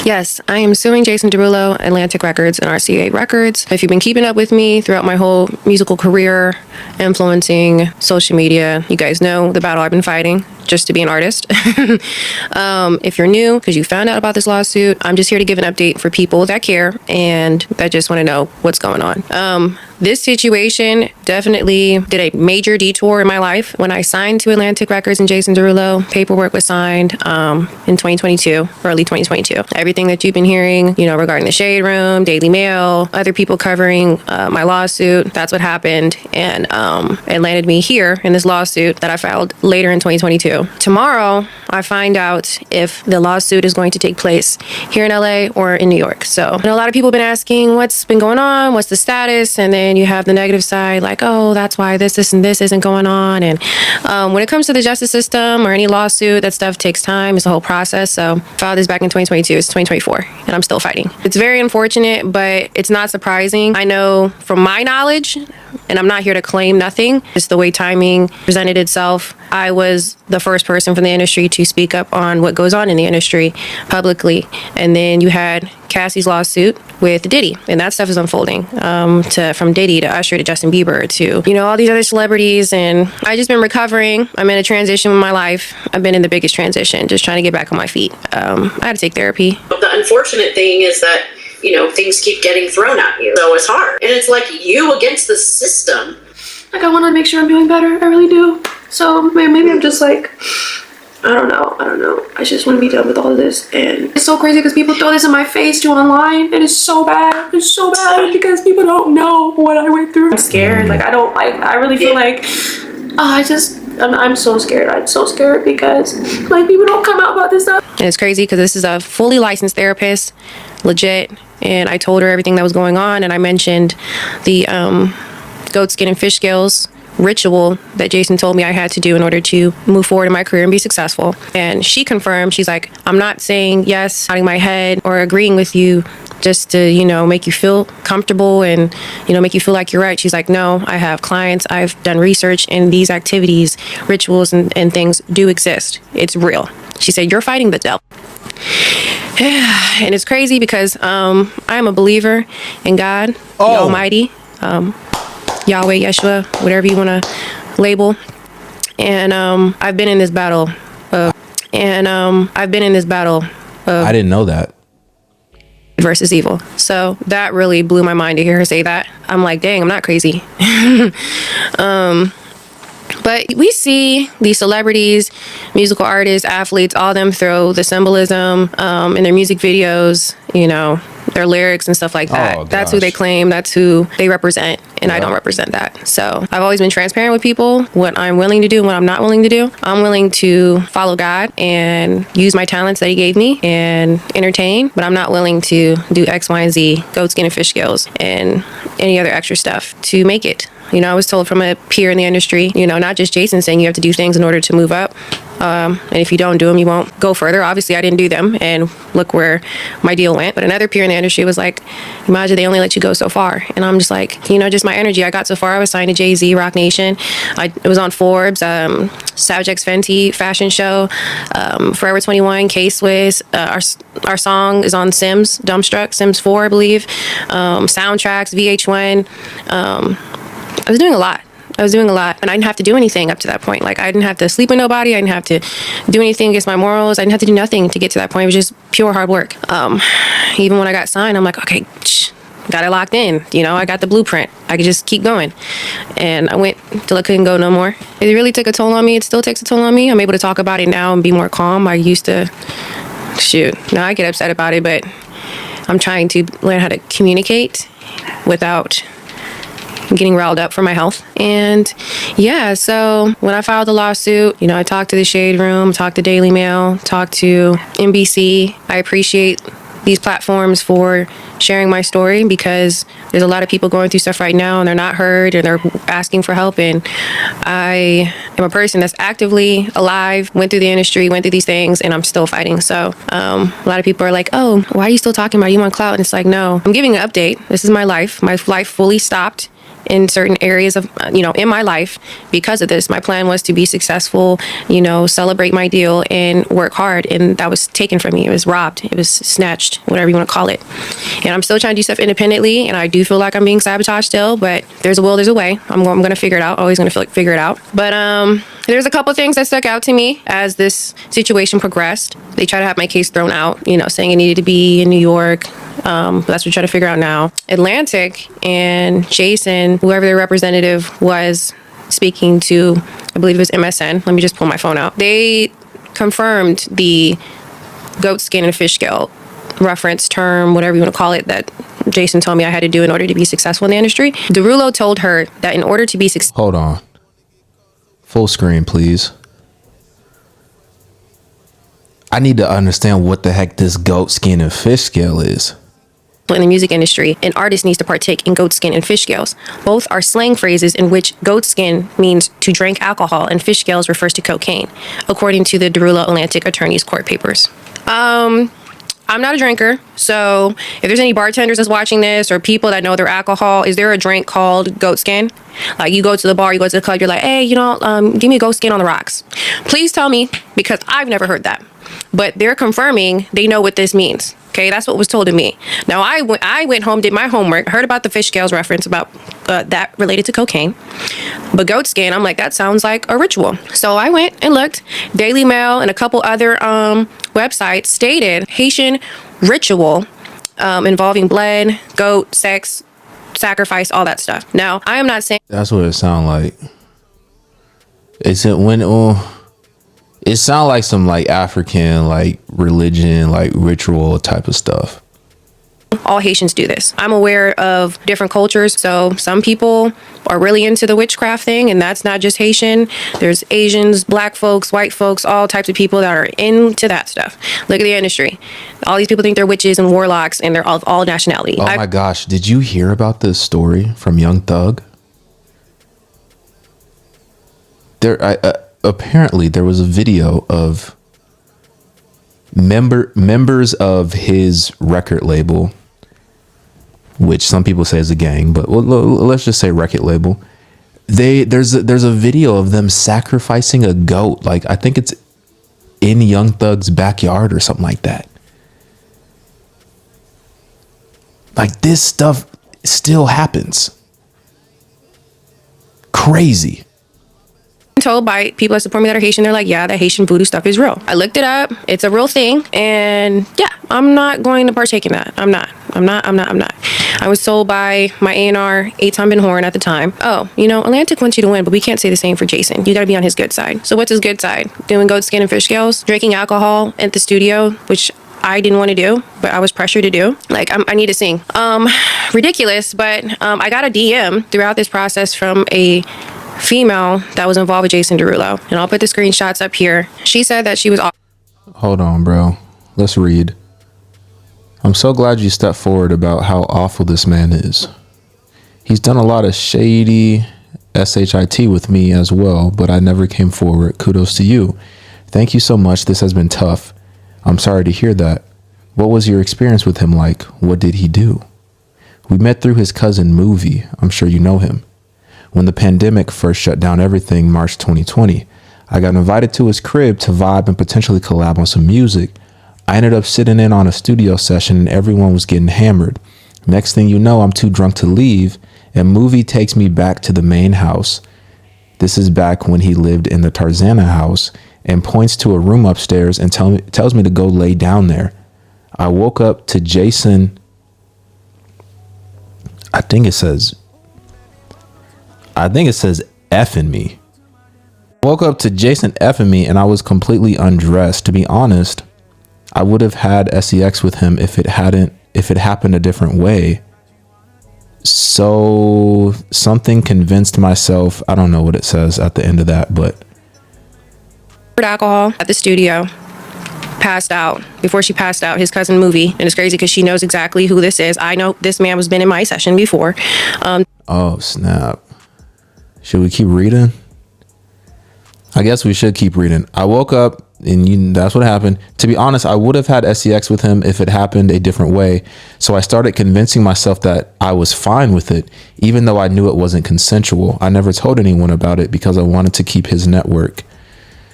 Yes, I am suing Jason Derulo, Atlantic Records, and RCA Records. If you've been keeping up with me throughout my whole musical career, influencing social media, you guys know the battle I've been fighting just to be an artist. If you're new, because you found out about this lawsuit, I'm just here to give an update for people that care and that just want to know what's going on. This situation definitely did a major detour in my life. When I signed to Atlantic Records and Jason Derulo, paperwork was signed in 2022, early 2022. Everything that you've been hearing, regarding the Shade Room, Daily Mail, other people covering my lawsuit, that's what happened. And it landed me here in this lawsuit that I filed later in 2022. Tomorrow, I find out if the lawsuit is going to take place here in LA or in New York. So a lot of people have been asking what's been going on, what's the status, and then you have the negative side like, oh, that's why this and this isn't going on. And when it comes to the justice system or any lawsuit, that stuff takes time. It's a whole process. So I filed this back in 2022. It's 2024 and I'm still fighting. It's very unfortunate, but it's not surprising. I know from my knowledge, and I'm not here to claim nothing, it's the way timing presented itself. I was the first person from the industry to speak up on what goes on in the industry publicly. And then you had Cassie's lawsuit with Diddy, and that stuff is unfolding from Diddy to Usher to Justin Bieber to, all these other celebrities. And I just been recovering. I'm in a transition with my life. I've been in the biggest transition, just trying to get back on my feet. I had to take therapy. The unfortunate thing is that, things keep getting thrown at you. So it's hard. And it's like you against the system. Like, I want to make sure I'm doing better. I really do. So maybe I'm just like, I don't know. I just want to be done with all of this. And it's so crazy because people throw this in my face too online. And it's so bad. It's so bad because people don't know what I went through. I'm scared. I really feel like, I'm so scared. I'm so scared because people don't come out about this stuff. And it's crazy because this is a fully licensed therapist, legit. And I told her everything that was going on. And I mentioned the goat skin and fish scales ritual that Jason told me I had to do in order to move forward in my career and be successful. And she confirmed, she's like, I'm not saying yes, nodding my head or agreeing with you just to, make you feel comfortable and, make you feel like you're right. She's like, no, I have clients. I've done research and these activities, rituals and things do exist. It's real. She said, you're fighting the devil. And it's crazy because I am a believer in God, the Almighty, Yahweh, Yeshua, whatever you want to label. And I've been in this battle. I didn't know that. Versus evil. So that really blew my mind to hear her say that. I'm like, dang, I'm not crazy. But we see these celebrities, musical artists, athletes, all of them throw the symbolism in their music videos, their lyrics and stuff like that. Oh, that's who they claim. That's who they represent. And I don't represent that. So I've always been transparent with people, what I'm willing to do and what I'm not willing to do. I'm willing to follow God and use my talents that he gave me and entertain, but I'm not willing to do X, Y, and Z, goat skin and fish scales and any other extra stuff to make it. I was told from a peer in the industry, not just Jason saying you have to do things in order to move up. And if you don't do them, you won't go further. Obviously, I didn't do them. And look where my deal went. But another peer in the industry was like, imagine they only let you go so far. And I'm just like, just my energy. I got so far. I was signed to Jay-Z, Rock Nation. It was on Forbes, Savage X Fenty fashion show, Forever 21, K-Swiss. Our song is on Sims, Dumbstruck, Sims 4, I believe. Soundtracks, VH1. I was doing a lot. And I didn't have to do anything up to that point. I didn't have to sleep with nobody. I didn't have to do anything against my morals. I didn't have to do nothing to get to that point. It was just pure hard work. Even when I got signed, I'm like, okay, got it locked in. I got the blueprint. I could just keep going. And I went till I couldn't go no more. It really took a toll on me. It still takes a toll on me. I'm able to talk about it now and be more calm. I used to, now I get upset about it, but I'm trying to learn how to communicate without getting riled up for my health. And so when I filed the lawsuit, I talked to the Shade Room, talked to Daily Mail, talked to NBC. I appreciate these platforms for sharing my story because there's a lot of people going through stuff right now and they're not heard and they're asking for help. And I am a person that's actively alive, went through the industry, went through these things, and I'm still fighting. So a lot of people are like, oh, why are you still talking about it? You want clout? And it's like, no, I'm giving an update. This is my life. My life fully stopped in certain areas of, in my life because of this. My plan was to be successful, celebrate my deal and work hard. And that was taken from me. It was robbed. It was snatched, whatever you want to call it. And I'm still trying to do stuff independently. And I do feel like I'm being sabotaged still, but there's a will, there's a way. I'm going to figure it out. Always going to figure it out. But there's a couple things that stuck out to me as this situation progressed. They tried to have my case thrown out, saying it needed to be in New York. That's what we're trying to figure out now. Atlantic and Jason, whoever their representative was speaking to, I believe it was MSN. Let me just pull my phone out. They confirmed the goat skin and fish scale reference term, whatever you want to call it, that Jason told me I had to do in order to be successful in the industry. Derulo told her that in order to be successful... Hold on. Full screen, please. I need to understand what the heck this goat skin and fish scale is. In the music industry, an artist needs to partake in goat skin and fish scales. Both are slang phrases in which goat skin means to drink alcohol and fish scales refers to cocaine, according to the Derulo Atlantic attorney's court papers. I'm not a drinker, so if there's any bartenders that's watching this or people that know their alcohol, is there a drink called goat skin? Like you go to the bar, you go to the club, you're like, hey, give me a goat skin on the rocks. Please tell me, because I've never heard that. But they're confirming they know what this means. Okay, that's what was told to me. Now, I went home, did my homework, heard about the fish scales reference about that related to cocaine. But goat skin, I'm like, that sounds like a ritual. So I went and looked. Daily Mail and a couple other websites stated Haitian ritual involving blood, goat, sex, sacrifice, all that stuff. Now, I am not saying... That's what it sounds like. Is it when... It sounds like some like African, like religion, like ritual type of stuff. All Haitians do this. I'm aware of different cultures. So some people are really into the witchcraft thing, and that's not just Haitian. There's Asians, black folks, white folks, all types of people that are into that stuff. Look at the industry. All these people think they're witches and warlocks, and they're of all nationality. Oh my gosh. Did you hear about this story from Young Thug? Apparently there was a video of members of his record label, which some people say is a gang, but let's just say record label. There's a video of them sacrificing a goat. Like, I think it's in Young Thug's backyard or something like that. Like, this stuff still happens. Crazy. Told by people that support me that are Haitian, they're like, yeah, that Haitian voodoo stuff is real. I looked it up. It's a real thing. And yeah, I'm not going to partake in that. I'm not. I was told by my A&R, Eitan Ben Horn at the time, oh, Atlantic wants you to win, but we can't say the same for Jason. You got to be on his good side. So what's his good side? Doing goat skin and fish scales, drinking alcohol at the studio, which I didn't want to do, but I was pressured to do. Like, I need to sing. Ridiculous, but I got a DM throughout this process from a female that was involved with Jason Derulo, and I'll put the screenshots up here. She said that she was... Hold on, bro. Let's read. I'm so glad you stepped forward about how awful this man is. He's done a lot of shady shit with me as well, but I never came forward. Kudos to you. Thank you so much. This has been tough. I'm sorry to hear that. What was your experience with him like? What did he do? We met through his cousin Movie. I'm sure you know him. When the pandemic first shut down everything, March 2020, I got invited to his crib to vibe and potentially collab on some music. I ended up sitting in on a studio session and everyone was getting hammered. Next thing you know, I'm too drunk to leave, and Movie takes me back to the main house. This is back when he lived in the Tarzana house, and points to a room upstairs and tells me to go lay down there. I woke up to Jason. I think it says effing me. Woke up to Jason effing me, and I was completely undressed. To be honest, I would have had sex with him if it happened a different way. So something convinced myself, I don't know what it says at the end of that, but alcohol at the studio, passed out. Before she passed out, his cousin Movie, and it's crazy because she knows exactly who this is. I know this man has been in my session before. Oh snap. Should we keep reading? I guess we should keep reading. I woke up And that's what happened. To be honest, I would have had sex with him if it happened a different way. So I started convincing myself that I was fine with it, even though I knew it wasn't consensual. I never told anyone about it because I wanted to keep his network.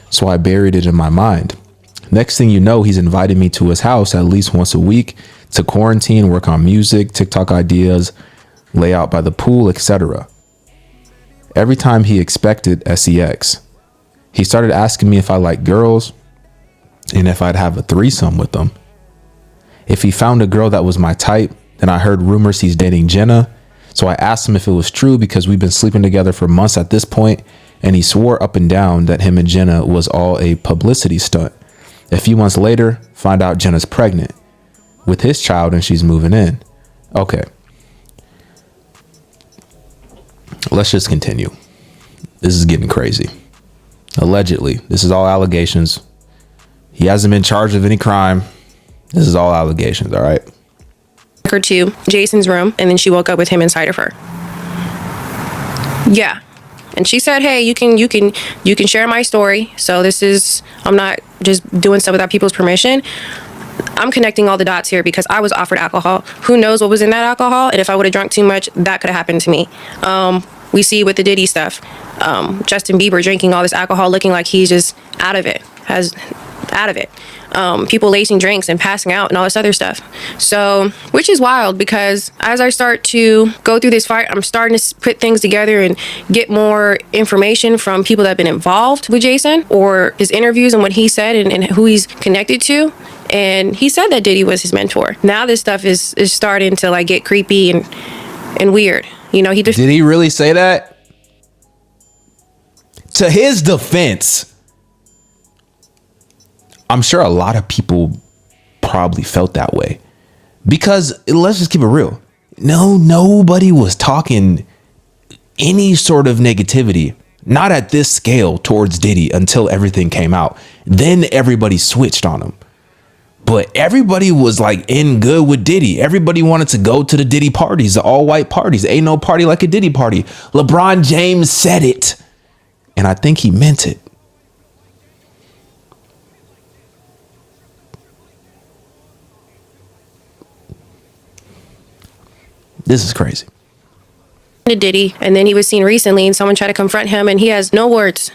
So I buried it in my mind. Next thing you know, he's invited me to his house at least once a week to quarantine, work on music, TikTok ideas, lay out by the pool, etc. Every time he expected sex. He started asking me if I like girls and if I'd have a threesome with them. If he found a girl that was my type, then I heard rumors he's dating Jenna. So I asked him if it was true because we've been sleeping together for months at this point, and he swore up and down that him and Jenna was all a publicity stunt. A few months later, find out Jenna's pregnant with his child and she's moving in. Okay. Let's just continue. This is getting crazy. Allegedly, this is all allegations. He hasn't been charged of any crime. This is all allegations, all right? Her to Jason's room, and then she woke up with him inside of her. Yeah. And she said, hey, you can share my story. So I'm not just doing stuff without people's permission. I'm connecting all the dots here because I was offered alcohol. Who knows what was in that alcohol? And if I would have drunk too much, that could have happened to me. We see with the Diddy stuff, Justin Bieber drinking all this alcohol, looking like he's just out of it. People lacing drinks and passing out and all this other stuff. So, which is wild because as I start to go through this fight, I'm starting to put things together and get more information from people that have been involved with Jason or his interviews and what he said and who he's connected to. And he said that Diddy was his mentor. Now this stuff is starting to like get creepy and weird. You know, did he really say that? To his defense, I'm sure a lot of people probably felt that way because let's just keep it real. Nobody was talking any sort of negativity, not at this scale towards Diddy until everything came out. Then everybody switched on him. But everybody was like in good with Diddy. Everybody wanted to go to the Diddy parties, the all white parties. Ain't no party like a Diddy party. LeBron James said it. And I think he meant it. This is crazy. to Diddy, and then he was seen recently and someone tried to confront him and he has no words.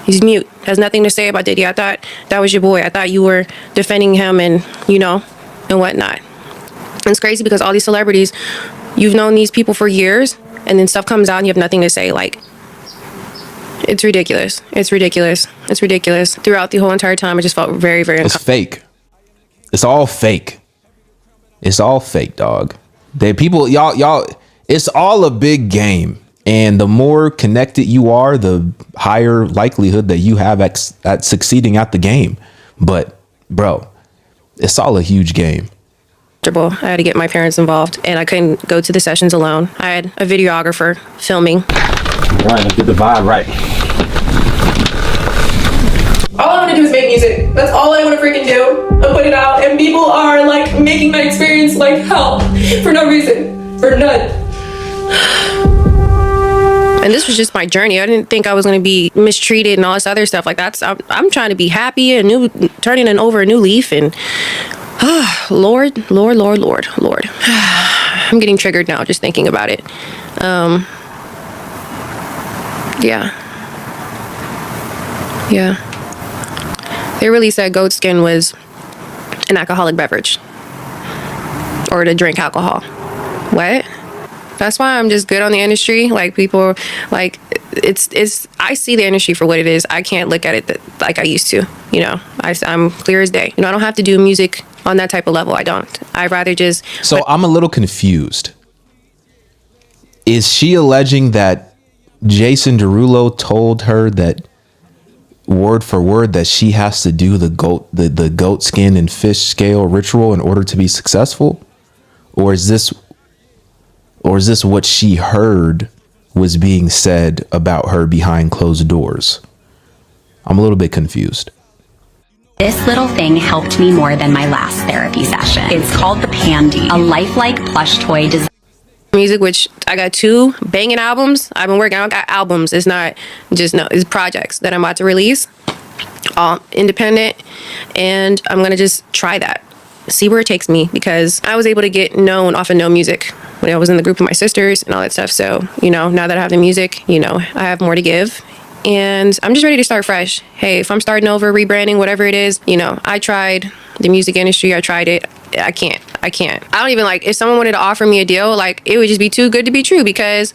He's mute, has nothing to say about Diddy. I thought that was your boy. I thought you were defending him and, and whatnot. And it's crazy because all these celebrities, you've known these people for years and then stuff comes out and you have nothing to say. Like, it's ridiculous. It's ridiculous. It's ridiculous. Throughout the whole entire time, I just felt very, very uncomfortable. It's fake. It's all fake. It's all fake, dog. Y'all, it's all a big game. And the more connected you are, the higher likelihood that you have at succeeding at the game. But, bro, it's all a huge game. I had to get my parents involved, and I couldn't go to the sessions alone. I had a videographer filming. Right, let's get the vibe right. All I want to do is make music. That's all I want to freaking do. And put it out, and people are like making my experience like hell for no reason, for none. And this was just my journey. I didn't think I was going to be mistreated and all this other stuff. Like I'm trying to be happy and turning over a new leaf. And Lord. I'm getting triggered now just thinking about it. Yeah. They really said goat skin was an alcoholic beverage or to drink alcohol. What? That's why I'm just good on the industry. Like people, like it's. I see the industry for what it is. I can't look at it like I used to. I'm clear as day. I don't have to do music on that type of level. I don't. I'd rather just. So I'm a little confused. Is she alleging that Jason Derulo told her that word for word that she has to do the goat skin and fish scale ritual in order to be successful, or is this what she heard was being said about her behind closed doors? I'm a little bit confused. This little thing helped me more than my last therapy session. It's called the Pandy, a lifelike plush toy designed music, which I got 2 banging albums. I've been working. I don't got albums. It's not just it's projects that I'm about to release. all independent, and I'm gonna just try that, see where it takes me, because I was able to get known off of no music when I was in the group with my sisters and all that stuff. So, you know, now that I have the music, you know, I have more to give. And I'm just ready to start fresh. Hey, if I'm starting over, rebranding, whatever it is, you know, I tried the music industry. I tried it. I can't. I don't even, like, if someone wanted to offer me a deal, like, it would just be too good to be true, because,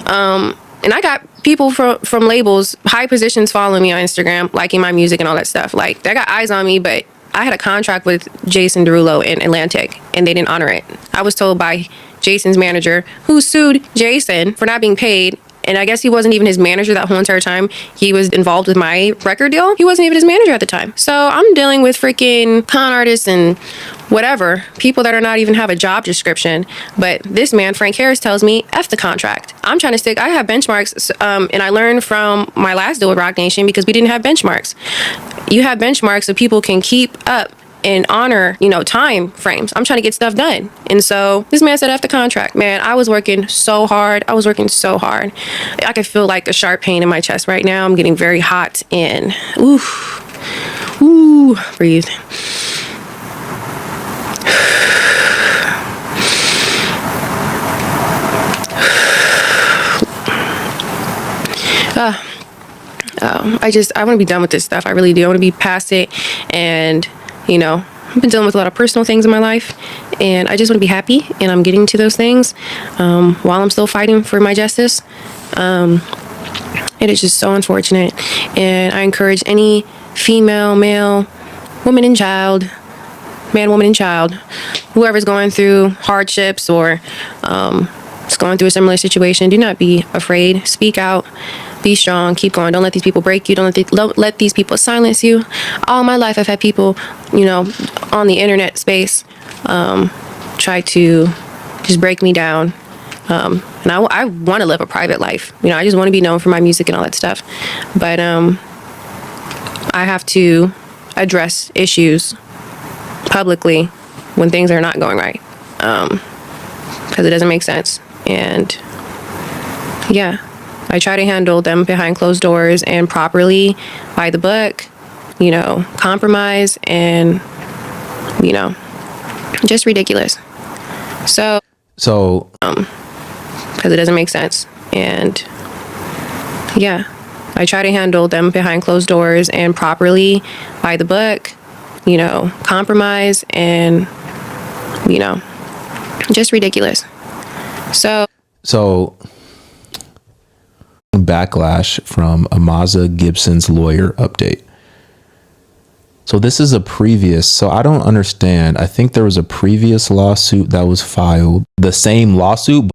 and I got people from labels, high positions following me on Instagram, liking my music and all that stuff. Like, they got eyes on me, but I had a contract with Jason Derulo in Atlantic, and they didn't honor it. I was told by Jason's manager, who sued Jason for not being paid, and I guess he wasn't even his manager that whole entire time he was involved with my record deal. He wasn't even his manager at the time. So I'm dealing with freaking con artists and whatever, people that are not even have a job description. But this man, Frank Harris, tells me, F the contract. I'm trying to stick, I have benchmarks, and I learned from my last deal with Rock Nation, because we didn't have benchmarks. You have benchmarks so people can keep up and honor, you know, time frames. I'm trying to get stuff done. And so this man said F the contract. Man, I was working so hard. I can feel like a sharp pain in my chest right now. I'm getting very hot and ooh, breathe. I want to be done with this stuff. I really do. I want to be past it. And, you know, I've been dealing with a lot of personal things in my life, and I just want to be happy. And I'm getting to those things while I'm still fighting for my justice. It is just so unfortunate. And I encourage any female, male, woman and child, man, woman and child, whoever's going through hardships or is going through a similar situation, do not be afraid. Speak out. Be strong. Keep going. Don't let these people break you. Don't let these people silence you. All my life, I've had people, you know, on the internet space try to just break me down. And I want to live a private life. You know, I just want to be known for my music and all that stuff. But I have to address issues publicly when things are not going right, because it doesn't make sense. And yeah, I try to handle them behind closed doors and properly, by the book, you know, compromise, and, you know, just ridiculous. So because it doesn't make sense. And yeah, I try to handle them behind closed doors and properly, by the book, you know, compromise, and, you know, just ridiculous. So backlash from Amaza Gibson's lawyer update. So this is so I don't understand. I think there was a previous lawsuit that was filed, the same lawsuit,